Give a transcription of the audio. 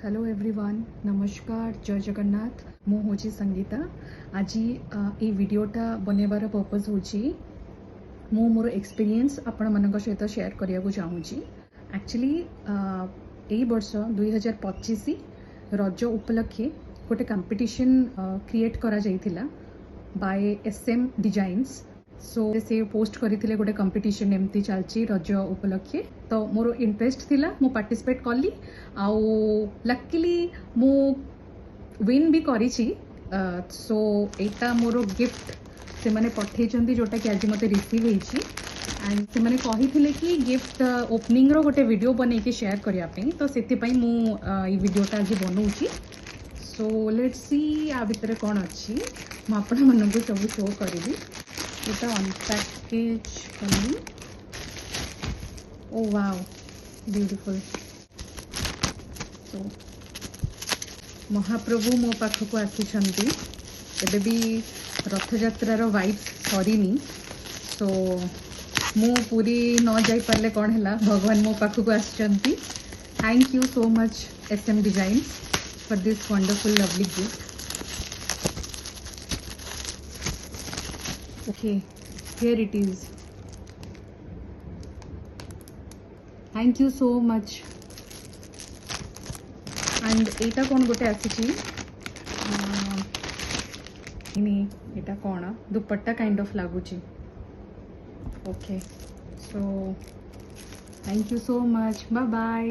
Hello everyone नमस्कार जय जगन्नाथ मु हूँ संगीता आज ये वीडियोटा बनवार पर्पज हूँ मु मोर एक्सपीरियंस आपण मान सहित शेयर करने को चाहूँगी एक्चुअली यही वर्ष 2025 रज उपलक्षे गोटे कंपटीशन क्रिएट करा जाइथिला बाय SM डिजाइन्स सो से पोस्ट करते गोटे कंपटीशन एमती चलती रज उपलक्षे तो मोर इंटरेस्ट थिला मु पार्टिसिपेट कली आउ लकीली मु विन भी करी सो एटा मोर गिफ्ट से माने पठे जोटा कि आज मते रिसीव होईची एंड से माने कही कि गिफ्ट ओपनिंग रो गोटे वीडियो बनै के शेयर करिया पे तो सेति पई मु ई वीडियोटा आज बनौची सो लेट्स सी आ भितर कोन अछि मु आपण मन को सब शो करबी এটা अनपैकेज कली ओ वाओ ब्यूटीफुल सो महाप्रभु मो पाखक आसी एबे भी रथ यात्रार वाइब्स सरीनी सो मु पूरी न जाई पारले कौन है भगवान मो पाखक आसी thank you so much SM designs for this wonderful lovely gift okay here it is thank you so much and एटा कौन गोटे आसी एटा कौन दुपट्टा काइंड ऑफ लगुच okay so thank you so much bye bye.